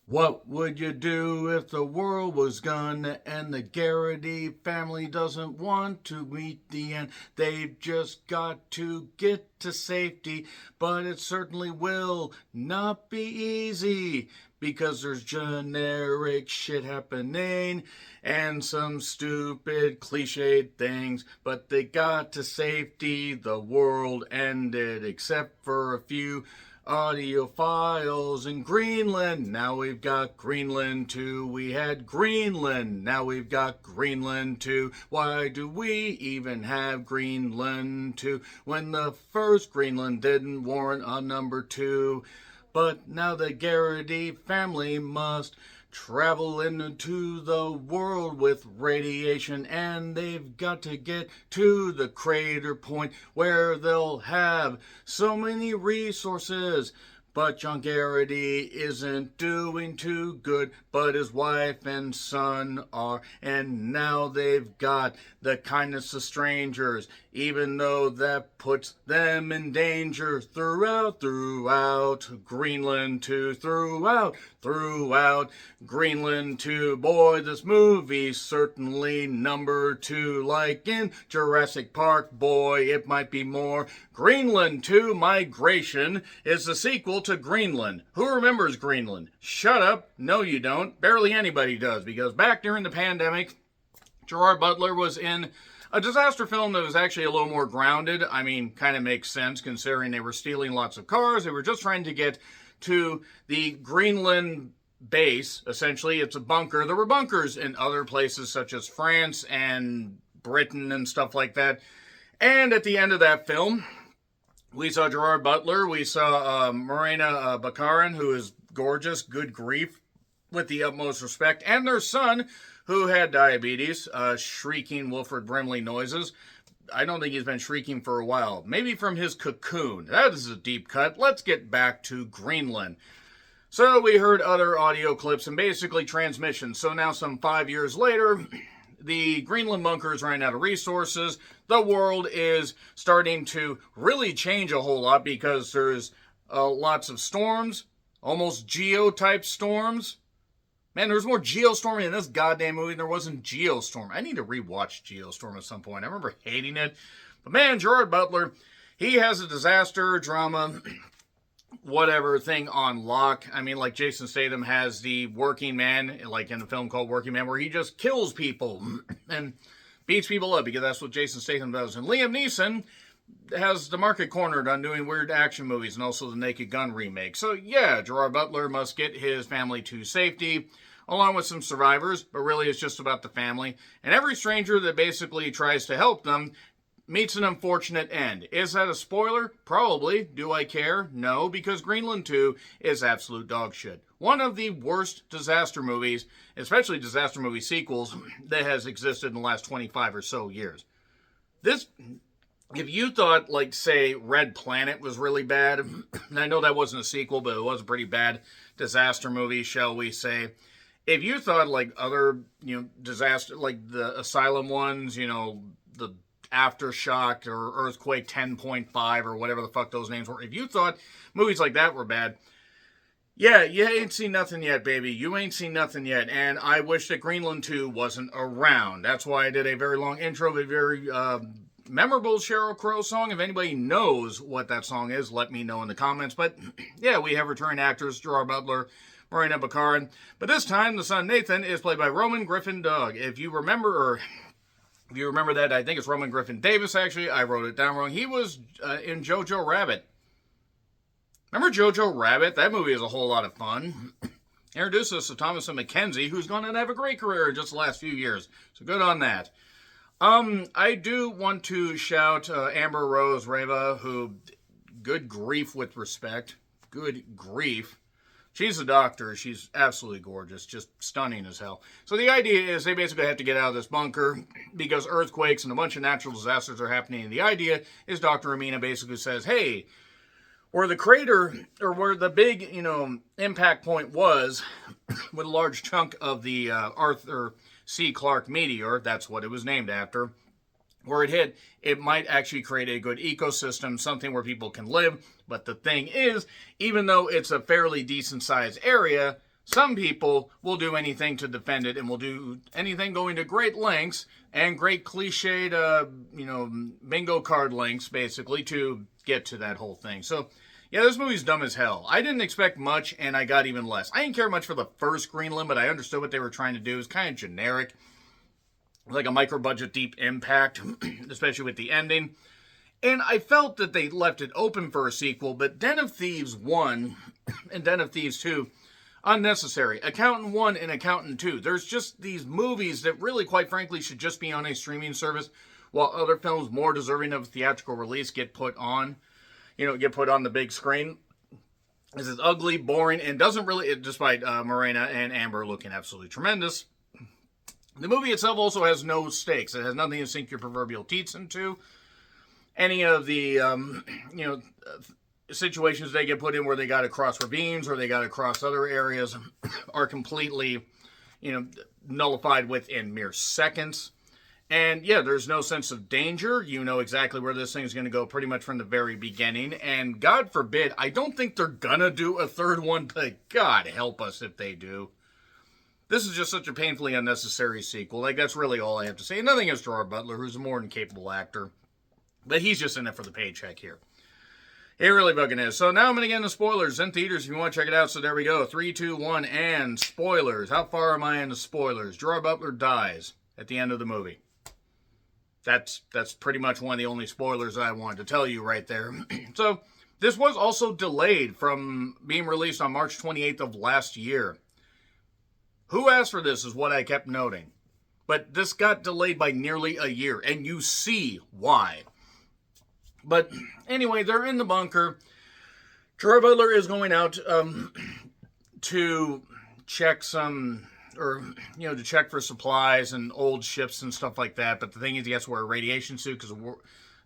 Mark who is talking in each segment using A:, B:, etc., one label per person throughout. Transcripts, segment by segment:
A: What would you do if the world was gonna end? The Garrity family doesn't want to meet the end. They've just got to get to safety, but it certainly will not be easy because there's generic shit happening and some stupid cliched things. But they got to safety, the world ended, except for a few audiophiles in Greenland. Now we've got Greenland too. We had Greenland. Now we've got Greenland too. Why do we even have Greenland too when the first Greenland didn't warrant a number two? But now the Garrity family must travel into the world with radiation, and they've got to get to the crater point where they'll have so many resources. But John Garrity isn't doing too good, but his wife and son are, and now they've got the kindness of strangers, even though that puts them in danger throughout Greenland too, throughout Greenland too. Boy, this movie's certainly number two, like in Jurassic Park. Boy, it might be more. Greenland 2 Migration is the sequel to Greenland. Who remembers Greenland? Shut up. No, you don't. Barely anybody does, because back during the pandemic, Gerard Butler was in a disaster film that was actually a little more grounded. I mean, kind of makes sense considering they were stealing lots of cars. They were just trying to get to the Greenland base. Essentially, it's a bunker. There were bunkers in other places such as France and Britain and stuff like that. And at the end of that film, we saw Gerard Butler. We saw Morena Baccarin, who is gorgeous, good grief, with the utmost respect, and their son, who had diabetes, shrieking Wilford Brimley noises. I don't think he's been shrieking for a while. Maybe from his cocoon. That is a deep cut. Let's get back to Greenland. So we heard other audio clips and basically transmissions. So now some 5 years later, the Greenland bunker is running out of resources. The world is starting to really change a whole lot because there's lots of storms, almost geo-type storms. Man, there's more geostorming in this goddamn movie than there was in Geostorm. I need to rewatch Geostorm at some point. I remember hating it. But man, Gerard Butler, he has a disaster, drama, whatever thing on lock. I mean, like Jason Statham has the Working Man, like in the film called Working Man, where he just kills people and beats people up because that's what Jason Statham does. And Liam Neeson has the market cornered on doing weird action movies and also the Naked Gun remake. So yeah, Gerard Butler must get his family to safety, along with some survivors, but really it's just about the family. And every stranger that basically tries to help them meets an unfortunate end. Is that a spoiler? Probably. Do I care? No, because Greenland 2 is absolute dog shit. One of the worst disaster movies, especially disaster movie sequels, that has existed in the last 25 or so years. This, if you thought, like, say, Red Planet was really bad, and I know that wasn't a sequel, but it was a pretty bad disaster movie, shall we say. If you thought, like, other, disaster, like the Asylum ones, the Aftershock or Earthquake 10.5 or whatever the fuck those names were. If you thought movies like that were bad, yeah, you ain't seen nothing yet, baby. You ain't seen nothing yet. And I wish that Greenland 2 wasn't around. That's why I did a very long intro, a very memorable Sheryl Crow song. If anybody knows what that song is, let me know in the comments. But yeah, we have returning actors, Gerard Butler, Morena Baccarin. But this time, the son Nathan is played by Roman Griffin Doug. If you remember that, I think it's Roman Griffin Davis, actually. I wrote it down wrong. He was in Jojo Rabbit. Remember Jojo Rabbit? That movie is a whole lot of fun. Introduced us to Thomasin McKenzie, who's going to have a great career in just the last few years. So good on that. I do want to shout Amber Rose Reva, who, good grief with respect. Good grief. She's a doctor. She's absolutely gorgeous. Just stunning as hell. So the idea is they basically have to get out of this bunker because earthquakes and a bunch of natural disasters are happening. And the idea is Dr. Amina basically says, hey, where the crater, or where the big, impact point was with a large chunk of the Arthur C. Clarke meteor, that's what it was named after, where it hit, it might actually create a good ecosystem, something where people can live. But the thing is, even though it's a fairly decent sized area, Some people will do anything to defend it and will do anything going to great lengths and great cliched, bingo card lengths, basically, to get to that whole thing. So, yeah, this movie's dumb as hell. I didn't expect much, and I got even less. I didn't care much for the first Greenland, but I understood what they were trying to do. It was kind of generic, like a micro-budget Deep Impact, especially with the ending. And I felt that they left it open for a sequel, but Den of Thieves 1 and Den of Thieves 2, unnecessary. Accountant 1 and Accountant 2. There's just these movies that really, quite frankly, should just be on a streaming service, while other films more deserving of theatrical release get put on the big screen. This is ugly, boring, and doesn't really, despite Morena and Amber looking absolutely tremendous. The movie itself also has no stakes. It has nothing to sink your proverbial teats into. Any of the, situations they get put in where they got to cross ravines or they got to cross other areas are completely, nullified within mere seconds. And yeah, there's no sense of danger. You know exactly where this thing's going to go pretty much from the very beginning. And God forbid, I don't think they're going to do a third one, but God help us if they do. This is just such a painfully unnecessary sequel. Like, that's really all I have to say. And nothing against Gerard Butler, who's a more than capable actor. But he's just in it for the paycheck here. It really fucking is. So now I'm going to get into spoilers in theaters if you want to check it out. So there we go. 3, 2, 1, and spoilers. How far am I into spoilers? Gerard Butler dies at the end of the movie. That's pretty much one of the only spoilers I wanted to tell you right there. So this was also delayed from being released on March 28th of last year. Who asked for this is what I kept noting. But this got delayed by nearly a year, and you see why. But anyway, they're in the bunker. Gerard Butler is going out to check to check for supplies and old ships and stuff like that. But the thing is, he has to wear a radiation suit because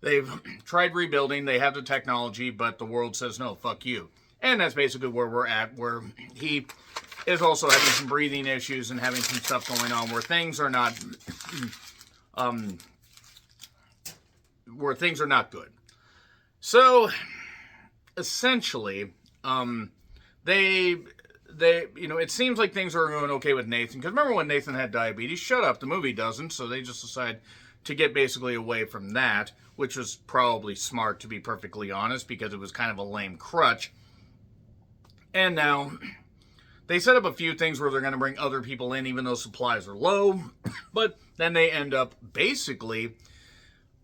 A: they've tried rebuilding. They have the technology, but the world says, no, fuck you. And that's basically where we're at, where he is also having some breathing issues and having some stuff going on where things are not, good. So, essentially, it seems like things are going okay with Nathan. Because remember when Nathan had diabetes? Shut up, the movie doesn't. So they just decide to get basically away from that, which was probably smart, to be perfectly honest, because it was kind of a lame crutch. And now, they set up a few things where they're going to bring other people in, even though supplies are low. But then they end up basically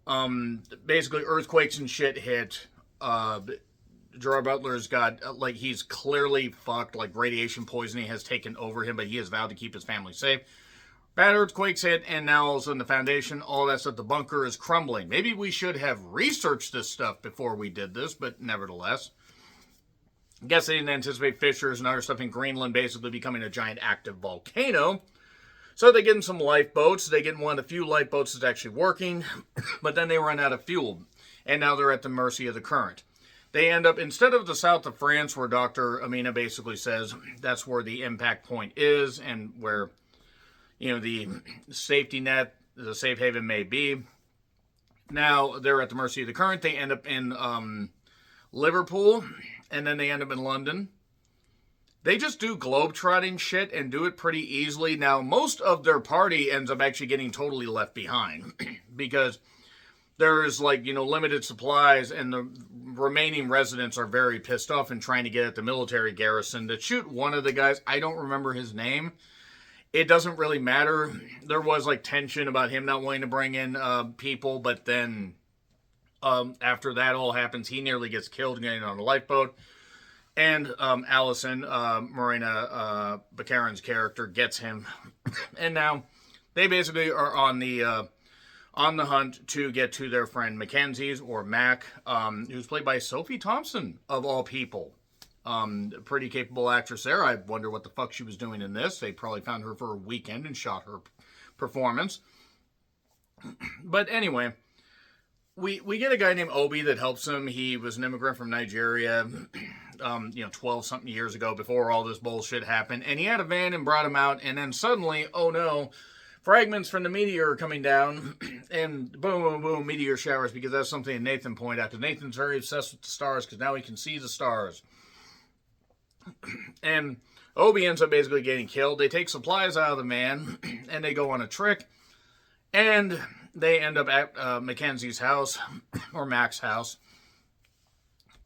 A: earthquakes and shit hit. Gerard Butler's got, he's clearly fucked, radiation poisoning has taken over him, but he has vowed to keep his family safe. Bad earthquakes hit, and now all of a sudden the foundation, all that stuff, the bunker is crumbling. Maybe we should have researched this stuff before we did this, but nevertheless. I guess they didn't anticipate fissures and other stuff in Greenland basically becoming a giant active volcano. So they get in some lifeboats. They get in one of the few lifeboats that's actually working, but then they run out of fuel, and now they're at the mercy of the current. They end up, instead of the south of France, where Dr. Amina basically says that's where the impact point is and where, the safety net, the safe haven may be. Now they're at the mercy of the current. They end up in Liverpool, and then they end up in London. They just do globe-trotting shit and do it pretty easily. Now, most of their party ends up actually getting totally left behind because there's, limited supplies, and the remaining residents are very pissed off and trying to get at the military garrison to shoot one of the guys. I don't remember his name. It doesn't really matter. There was, tension about him not wanting to bring in people, but then after that all happens, he nearly gets killed getting on a lifeboat. And Allison, Morena Baccarin's character, gets him. And now they basically are on the hunt to get to their friend Mackenzie's, or Mac, who's played by Sophie Thompson, of all people. Pretty capable actress there. I wonder what the fuck she was doing in this. They probably found her for a weekend and shot her performance. But anyway, we get a guy named Obi that helps him. He was an immigrant from Nigeria, 12-something years ago, before all this bullshit happened. And he had a van and brought him out, and then suddenly, oh no, fragments from the meteor are coming down, and boom, boom, boom, meteor showers, because that's something Nathan pointed out, because Nathan's very obsessed with the stars, because now he can see the stars. And Obi ends up basically getting killed. They take supplies out of the man, and they go on a trick, and they end up at Mackenzie's house, or Mac's house,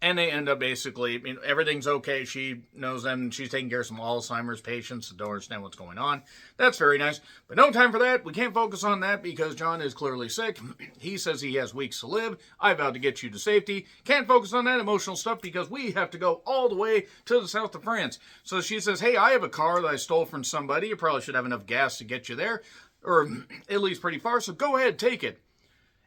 A: and they end up basically, everything's okay. She knows them. She's taking care of some Alzheimer's patients that don't understand what's going on. That's very nice. But no time for that. We can't focus on that because John is clearly sick. He says he has weeks to live. I vowed to get you to safety. Can't focus on that emotional stuff because we have to go all the way to the south of France. So she says, hey, I have a car that I stole from somebody. You probably should have enough gas to get you there, or at least pretty far. So go ahead, take it.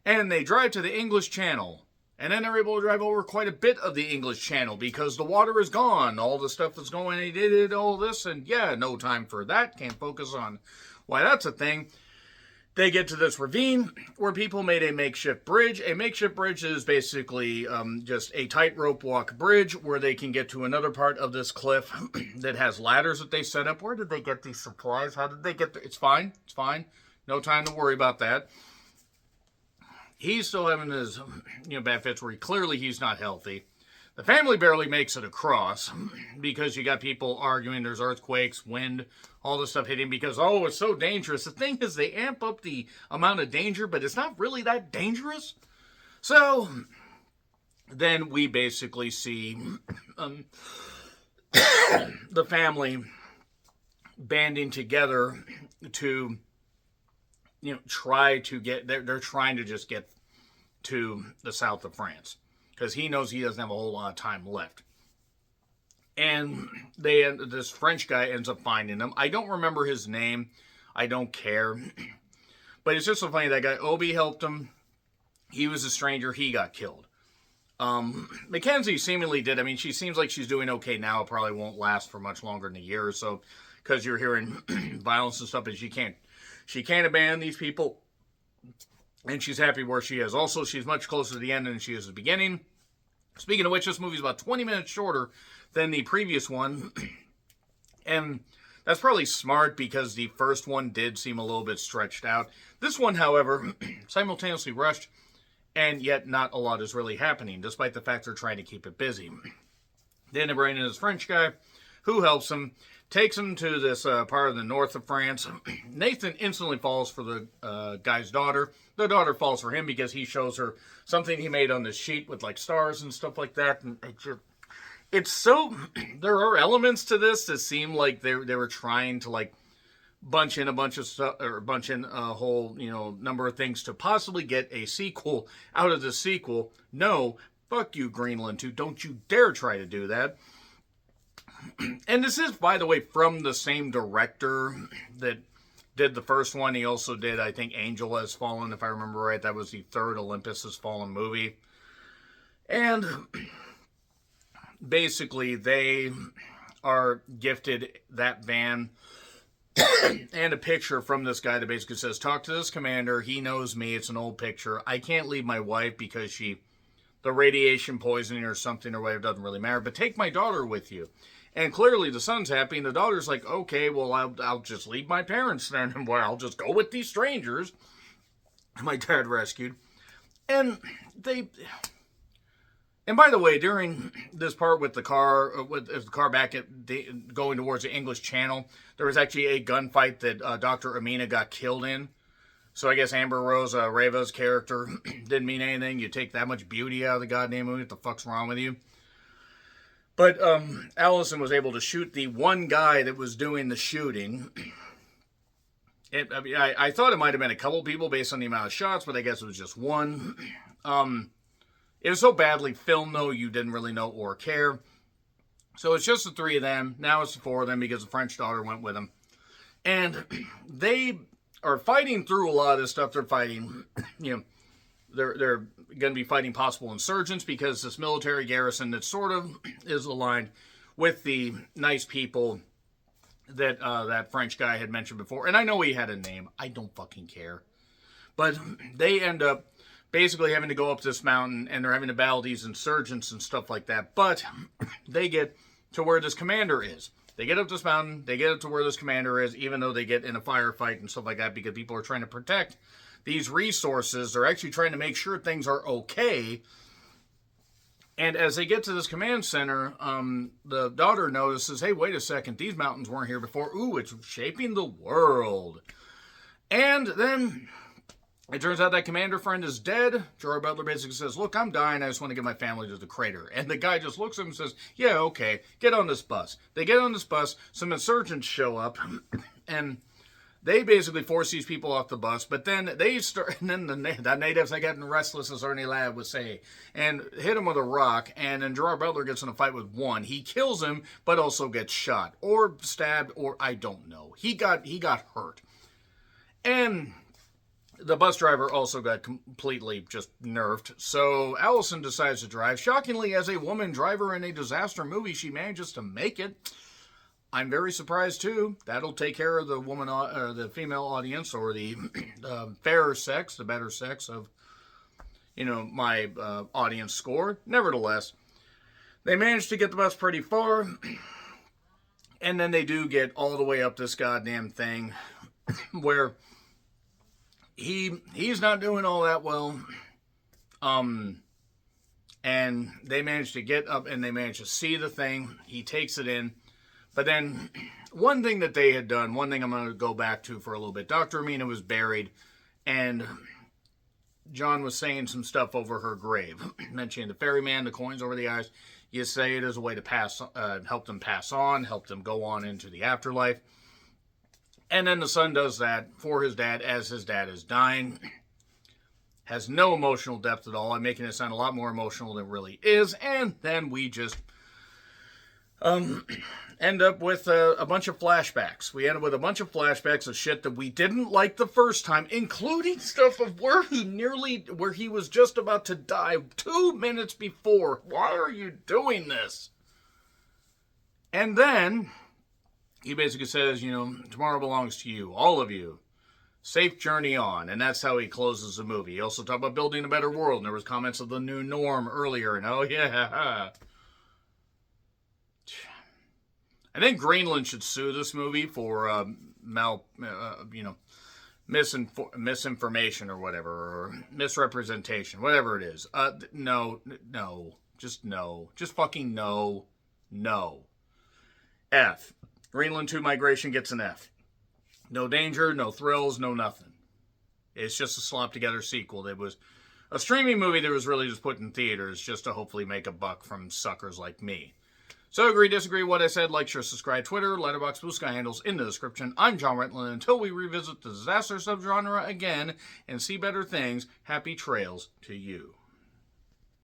A: And they drive to the English Channel. And then they're able to drive over quite a bit of the English Channel because the water is gone. All the stuff that's going, he did all this, and yeah, no time for that. Can't focus on why that's a thing. They get to this ravine where people made a makeshift bridge. A makeshift bridge is basically just a tightrope walk bridge where they can get to another part of this cliff that has ladders that they set up. Where did they get these supplies? How did they get there? It's fine. It's fine. No time to worry about that. He's still having his, bad fits where he's not healthy. The family barely makes it across because you got people arguing. There's earthquakes, wind, all this stuff hitting because, it's so dangerous. The thing is, they amp up the amount of danger, but it's not really that dangerous. So then we basically see the family banding together to try to get, they're trying to just get to the south of France because he knows he doesn't have a whole lot of time left. And this French guy ends up finding them. I don't remember his name. I don't care. But it's just so funny, that guy, Obi, helped him. He was a stranger. He got killed. Mackenzie seemingly did. She seems like she's doing okay now. It probably won't last for much longer than a year or so because you're hearing violence and stuff, and she can't abandon these people, and she's happy where she is. Also, she's much closer to the end than she is at the beginning. Speaking of which, this movie's about 20 minutes shorter than the previous one, and that's probably smart because the first one did seem a little bit stretched out. This one, however, simultaneously rushed, and yet not a lot is really happening, despite the fact they're trying to keep it busy. Then they bring in this French guy, who helps him, takes him to this part of the north of France. Nathan instantly falls for the guy's daughter. The daughter falls for him because he shows her something he made on this sheet with like stars and stuff like that. And it's so, there are elements to this that seem like they were trying to like bunch in a bunch of stuff, or bunch in a whole, number of things to possibly get a sequel out of the sequel. No, fuck you, Greenland 2. Don't you dare try to do that. And this is, by the way, from the same director that did the first one. He also did, I think, Angel Has Fallen, if I remember right. That was the third Olympus Has Fallen movie. And basically, they are gifted that van and a picture from this guy that basically says, talk to this commander. He knows me. It's an old picture. I can't leave my wife because the radiation poisoning or something or whatever, doesn't really matter. But take my daughter with you. And clearly the son's happy, and the daughter's like, okay, well, I'll just leave my parents then, and I'll just go with these strangers my dad rescued. And by the way, during this part with the car back going towards the English Channel, there was actually a gunfight that Dr. Amina got killed in. So I guess Amber Rose Reva's character didn't mean anything. You take that much beauty out of the goddamn movie, what the fuck's wrong with you? But Allison was able to shoot the one guy that was doing the shooting. I thought it might have been a couple people based on the amount of shots, but I guess it was just one. It was so badly filmed, though, you didn't really know or care. So it's just the three of them. Now it's the four of them because the French daughter went with them. And they are fighting through a lot of this stuff. They're fighting, they're going to be fighting possible insurgents because this military garrison that sort of is aligned with the nice people that that French guy had mentioned before. And I know he had a name. I don't fucking care. But they end up basically having to go up this mountain, and they're having to battle these insurgents and stuff like that. But they get to where this commander is. They get up this mountain, they get up to where this commander is, even though they get in a firefight and stuff like that, because people are trying to protect these resources. They're actually trying to make sure things are okay. And as they get to this command center, the daughter notices, hey, wait a second, these mountains weren't here before. Ooh, it's shaping the world. And then it turns out that commander friend is dead. Gerard Butler basically says, look, I'm dying. I just want to get my family to the crater. And the guy just looks at him and says, yeah, okay, get on this bus. They get on this bus. Some insurgents show up, and they basically force these people off the bus, but then they start, and then the natives are getting restless, as Ernie Ladd would say, and hit him with a rock, and then Gerard Butler gets in a fight with one. He kills him, but also gets shot, or stabbed, or I don't know. He got hurt. And the bus driver also got completely just nerfed, so Allison decides to drive. Shockingly, as a woman driver in a disaster movie, she manages to make it. I'm very surprised too. That'll take care of the woman, the female audience, or the fairer sex, the better sex of, my audience score. Nevertheless, they managed to get the bus pretty far, and then they do get all the way up this goddamn thing, where he's not doing all that well, and they managed to get up and they managed to see the thing. He takes it in. But then, one thing that they had done, one thing I'm going to go back to for a little bit. Dr. Amina was buried, and John was saying some stuff over her grave, mentioning the ferryman, the coins over the eyes. You say it as a way to help them pass on, help them go on into the afterlife. And then the son does that for his dad as his dad is dying. Has no emotional depth at all. I'm making it sound a lot more emotional than it really is. And then we just end up with a bunch of flashbacks. We end up with a bunch of flashbacks of shit that we didn't like the first time, including stuff of where he was just about to die 2 minutes before. Why are you doing this? And then he basically says, tomorrow belongs to you, all of you. Safe journey on. And that's how he closes the movie. He also talked about building a better world. And there was comments of the new norm earlier. And oh yeah. I think Greenland should sue this movie for misinformation or whatever, or misrepresentation, whatever it is. No, just fucking no. F. Greenland 2 Migration gets an F. No danger, no thrills, no nothing. It's just a slop together sequel. It was a streaming movie that was really just put in theaters just to hopefully make a buck from suckers like me. So agree, disagree, what I said, like, share, subscribe, Twitter, Letterboxd, Blue Sky handles in the description. I'm John Rentland. Until we revisit the disaster subgenre again and see better things, happy trails to you.